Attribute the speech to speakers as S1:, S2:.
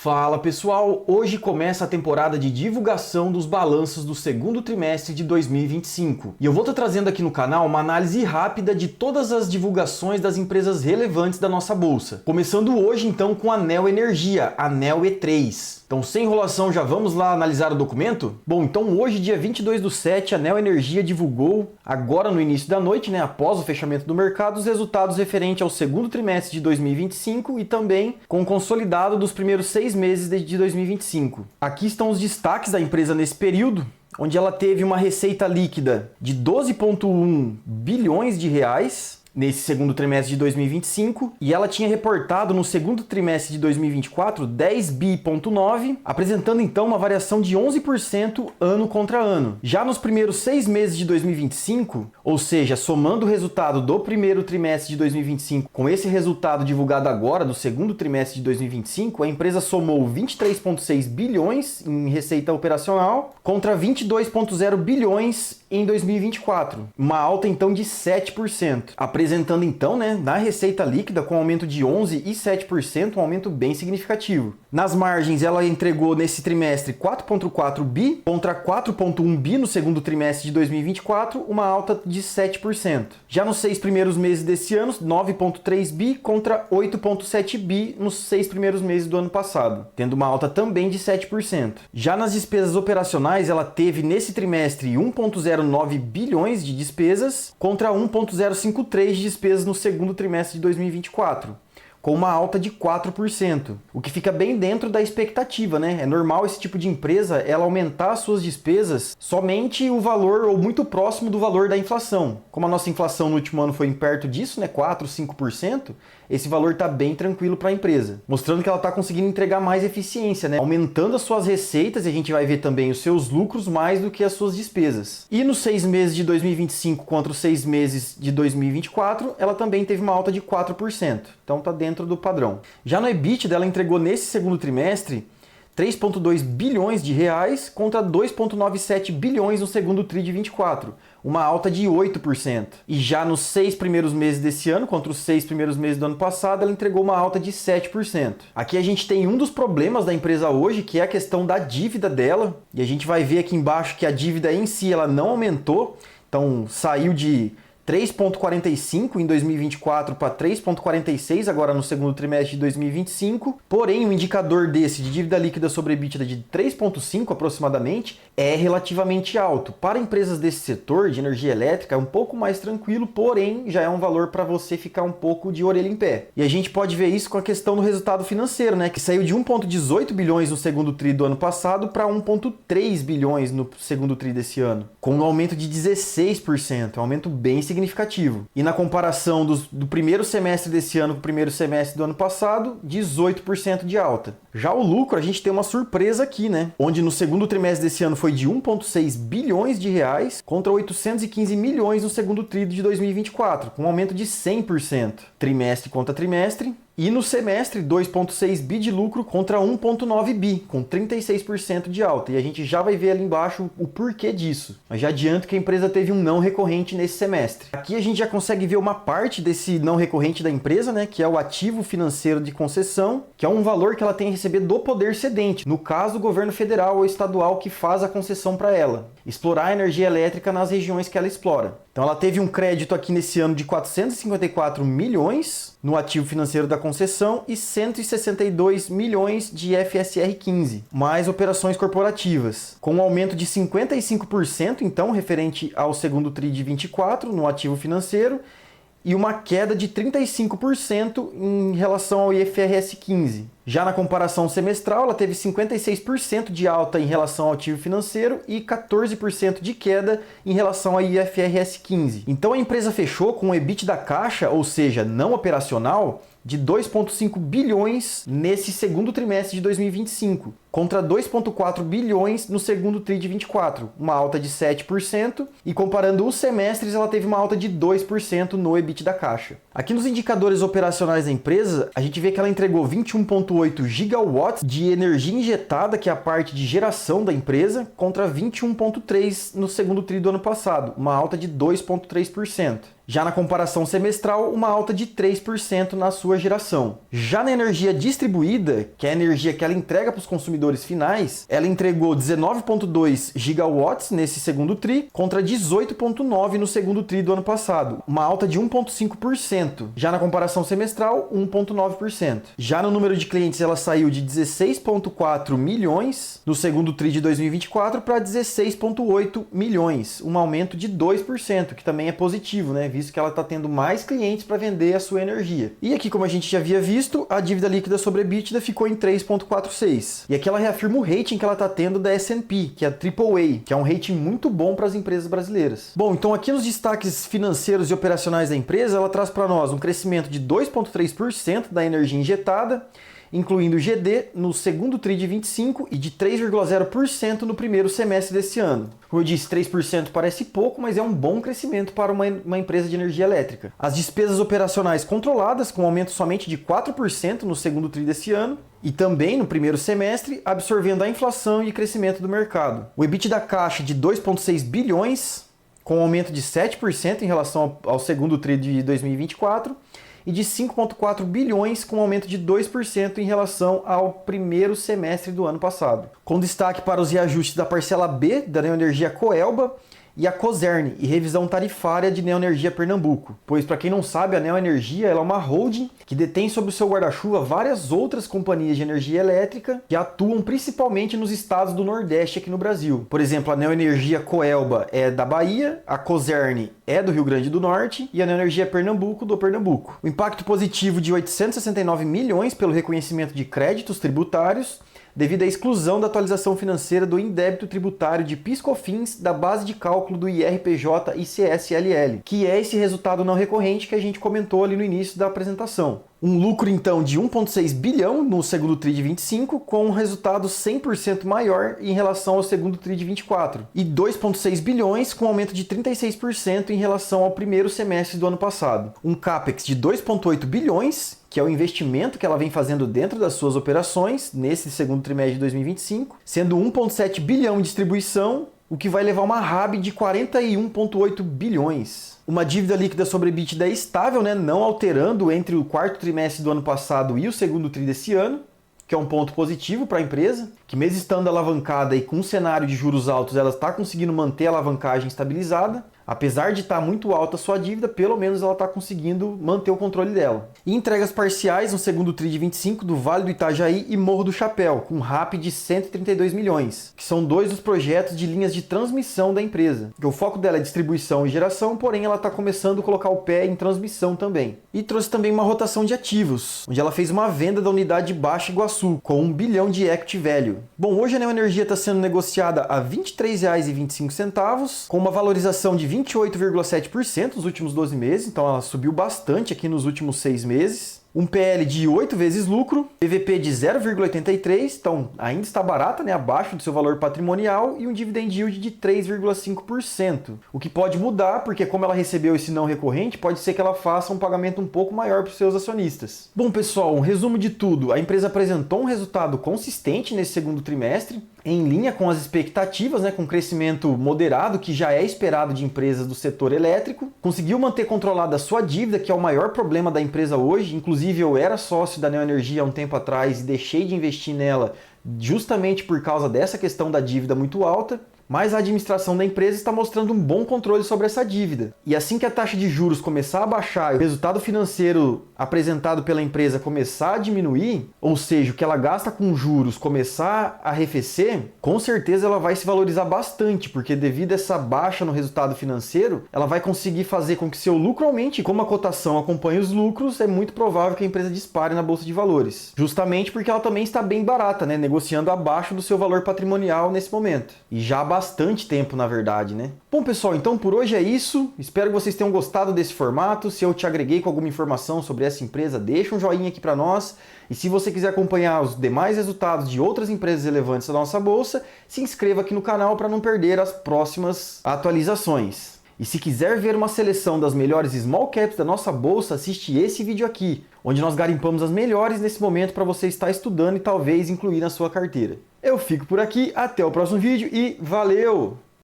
S1: Fala pessoal, hoje começa a temporada de divulgação dos balanços do segundo trimestre de 2025. E eu vou estar trazendo aqui no canal uma análise rápida de todas as divulgações das empresas relevantes da nossa bolsa. Começando hoje então com a Neo Energia, a Neo E3. Então sem enrolação, já vamos lá analisar o documento? Bom, então hoje, dia 22/7, a Neo Energia divulgou, agora no início da noite, após o fechamento do mercado, os resultados referentes ao segundo trimestre de 2025 e também com o consolidado dos primeiros 6 meses de 2025. Aqui estão os destaques da empresa nesse período, onde ela teve uma receita líquida de 12,1 bilhões de reais nesse segundo trimestre de 2025, e ela tinha reportado no segundo trimestre de 2024 10,9 bi, apresentando então uma variação de 11% ano contra ano. Já nos primeiros 6 meses de 2025, ou seja, somando o resultado do primeiro trimestre de 2025 com esse resultado divulgado agora do segundo trimestre de 2025, a empresa somou 23,6 bilhões em receita operacional contra 22,0 bilhões em 2024, uma alta então de 7%, apresentando então na receita líquida com aumento de 11% e 7%, um aumento bem significativo. Nas margens ela entregou nesse trimestre 4,4 bi contra 4,1 bi no segundo trimestre de 2024, uma alta de 7%. Já nos 6 primeiros meses desse ano, 9,3 bi contra 8,7 bi nos 6 primeiros meses do ano passado, tendo uma alta também de 7%. Já nas despesas operacionais ela teve nesse trimestre 1,09 bilhões de despesas contra 1,053 de despesas no segundo trimestre de 2024. Com uma alta de 4%, o que fica bem dentro da expectativa, É normal esse tipo de empresa ela aumentar as suas despesas somente o valor ou muito próximo do valor da inflação. Como a nossa inflação no último ano foi perto disso, 4, 5%, esse valor está bem tranquilo para a empresa, mostrando que ela está conseguindo entregar mais eficiência, aumentando as suas receitas, e a gente vai ver também os seus lucros mais do que as suas despesas. E nos 6 meses de 2025 contra os 6 meses de 2024, ela também teve uma alta de 4%, então está dentro do padrão. Já no EBITDA, ela entregou nesse segundo trimestre 3,2 bilhões de reais contra 2,97 bilhões no segundo TRI de 24, uma alta de 8%. E já nos 6 primeiros meses desse ano, contra os 6 primeiros meses do ano passado, ela entregou uma alta de 7%. Aqui a gente tem um dos problemas da empresa hoje, que é a questão da dívida dela, e a gente vai ver aqui embaixo que a dívida em si ela não aumentou, então saiu de 3,45 em 2024 para 3,46 agora no segundo trimestre de 2025, porém o indicador desse de dívida líquida sobre EBITDA de 3,5 aproximadamente é relativamente alto. Para empresas desse setor de energia elétrica é um pouco mais tranquilo, porém já é um valor para você ficar um pouco de orelha em pé. E a gente pode ver isso com a questão do resultado financeiro, que saiu de 1,18 bilhões no segundo TRI do ano passado para 1,3 bilhões no segundo TRI desse ano, com um aumento de 16%, um aumento bem significativo. E na comparação do primeiro semestre desse ano com o primeiro semestre do ano passado, 18% de alta. Já o lucro, a gente tem uma surpresa aqui, onde no segundo trimestre desse ano foi de 1,6 bilhões de reais contra 815 milhões no segundo TRI de 2024, com um aumento de 100%, trimestre contra trimestre. E no semestre, 2,6 bi de lucro contra 1,9 bi, com 36% de alta. E a gente já vai ver ali embaixo o porquê disso. Mas já adianto que a empresa teve um não recorrente nesse semestre. Aqui a gente já consegue ver uma parte desse não recorrente da empresa, que é o ativo financeiro de concessão, que é um valor que ela tem a receber do poder cedente. No caso, o governo federal ou estadual que faz a concessão para ela. Explorar a energia elétrica nas regiões que ela explora. Então ela teve um crédito aqui nesse ano de 454 milhões no ativo financeiro da concessão e 162 milhões de FSR 15, mais operações corporativas, com um aumento de 55%, então, referente ao segundo TRI de 24 no ativo financeiro, e uma queda de 35% em relação ao IFRS 15. Já na comparação semestral, ela teve 56% de alta em relação ao ativo financeiro e 14% de queda em relação ao IFRS 15. Então a empresa fechou com um EBITDA caixa, ou seja, não operacional, de 2,5 bilhões nesse segundo trimestre de 2025, contra 2,4 bilhões no segundo TRI de 24, uma alta de 7%, e comparando os semestres, ela teve uma alta de 2% no EBIT da caixa. Aqui nos indicadores operacionais da empresa, a gente vê que ela entregou 21,8 gigawatts de energia injetada, que é a parte de geração da empresa, contra 21,3 no segundo TRI do ano passado, uma alta de 2,3%. Já na comparação semestral, uma alta de 3% na sua geração. Já na energia distribuída, que é a energia que ela entrega para os consumidores finais, ela entregou 19,2 gigawatts nesse segundo TRI, contra 18,9 no segundo TRI do ano passado, uma alta de 1,5%. Já na comparação semestral, 1,9%. Já no número de clientes, ela saiu de 16,4 milhões no segundo TRI de 2024 para 16,8 milhões, um aumento de 2%, que também é positivo, né? Visto que ela está tendo mais clientes para vender a sua energia. E aqui, como a gente já havia visto, a dívida líquida sobre EBITDA ficou em 3,46. E aqui ela reafirma o rating que ela está tendo da S&P, que é a AAA, que é um rating muito bom para as empresas brasileiras. Bom, então aqui nos destaques financeiros e operacionais da empresa, ela traz para nós um crescimento de 2,3% da energia injetada, incluindo o GD no segundo TRI de 25 e de 3,0% no primeiro semestre desse ano. Como eu disse, 3% parece pouco, mas é um bom crescimento para uma empresa de energia elétrica. As despesas operacionais controladas, com aumento somente de 4% no segundo TRI desse ano, e também no primeiro semestre, absorvendo a inflação e crescimento do mercado. O EBIT da caixa de 2,6 bilhões, com aumento de 7% em relação ao segundo TRI de 2024, e de 5,4 bilhões, com aumento de 2% em relação ao primeiro semestre do ano passado. Com destaque para os reajustes da parcela B da Neoenergia Coelba e a Cosern, e revisão tarifária de Neoenergia Pernambuco. Pois, para quem não sabe, a Neoenergia ela é uma holding que detém sob o seu guarda-chuva várias outras companhias de energia elétrica que atuam principalmente nos estados do Nordeste aqui no Brasil. Por exemplo, a Neoenergia Coelba é da Bahia, a Cosern é do Rio Grande do Norte e a Neoenergia Pernambuco do Pernambuco. O impacto positivo de 869 milhões pelo reconhecimento de créditos tributários devido à exclusão da atualização financeira do indébito tributário de PIS/COFINS da base de cálculo do IRPJ e CSLL, que é esse resultado não recorrente que a gente comentou ali no início da apresentação. Um lucro, então, de 1,6 bilhão no segundo TRI de 25, com um resultado 100% maior em relação ao segundo TRI de 24, e 2,6 bilhões com aumento de 36% em relação ao primeiro semestre do ano passado. Um CAPEX de 2,8 bilhões, que é o investimento que ela vem fazendo dentro das suas operações nesse segundo trimestre de 2025, sendo 1,7 bilhão em distribuição, o que vai levar uma RAB de 41,8 bilhões. Uma dívida líquida sobre EBITDA estável, né, não alterando entre o quarto trimestre do ano passado e o segundo TRI desse ano, que é um ponto positivo para a empresa, que mesmo estando alavancada e com um cenário de juros altos, ela está conseguindo manter a alavancagem estabilizada. Apesar de estar muito alta a sua dívida, pelo menos ela está conseguindo manter o controle dela. E entregas parciais no segundo TRI de 25 do Vale do Itajaí e Morro do Chapéu, com RAP de 132 milhões, que são dois dos projetos de linhas de transmissão da empresa. O foco dela é distribuição e geração, porém ela está começando a colocar o pé em transmissão também. E trouxe também uma rotação de ativos, onde ela fez uma venda da unidade de Baixo Iguaçu, com 1 bilhão de equity value. Bom, hoje a Neoenergia está sendo negociada a R$ 23,25, com uma valorização de 28,7% nos últimos 12 meses, então ela subiu bastante aqui nos últimos 6 meses. Um PL de 8 vezes lucro, PVP de 0,83, então ainda está barata, né, abaixo do seu valor patrimonial, e um dividend yield de 3,5%. O que pode mudar, porque como ela recebeu esse não recorrente, pode ser que ela faça um pagamento um pouco maior para os seus acionistas. Bom, pessoal, um resumo de tudo. A empresa apresentou um resultado consistente nesse segundo trimestre, em linha com as expectativas, né, com crescimento moderado que já é esperado de empresas do setor elétrico. Conseguiu manter controlada a sua dívida, que é o maior problema da empresa hoje. Inclusive, eu era sócio da Neoenergia há um tempo atrás e deixei de investir nela justamente por causa dessa questão da dívida muito alta. Mas a administração da empresa está mostrando um bom controle sobre essa dívida. E assim que a taxa de juros começar a baixar e o resultado financeiro apresentado pela empresa começar a diminuir, ou seja, o que ela gasta com juros começar a arrefecer, com certeza ela vai se valorizar bastante, porque devido a essa baixa no resultado financeiro, ela vai conseguir fazer com que seu lucro aumente. E como a cotação acompanha os lucros, é muito provável que a empresa dispare na Bolsa de Valores. Justamente porque ela também está bem barata, né, negociando abaixo do seu valor patrimonial nesse momento. E já bastante tempo, na verdade, né? Bom, pessoal, então por hoje é isso. Espero que vocês tenham gostado desse formato. Se eu te agreguei com alguma informação sobre essa empresa, deixa um joinha aqui para nós. E se você quiser acompanhar os demais resultados de outras empresas relevantes da nossa bolsa, se inscreva aqui no canal para não perder as próximas atualizações. E se quiser ver uma seleção das melhores small caps da nossa bolsa, assiste esse vídeo aqui, onde nós garimpamos as melhores nesse momento para você estar estudando e talvez incluir na sua carteira. Eu fico por aqui, até o próximo vídeo e valeu!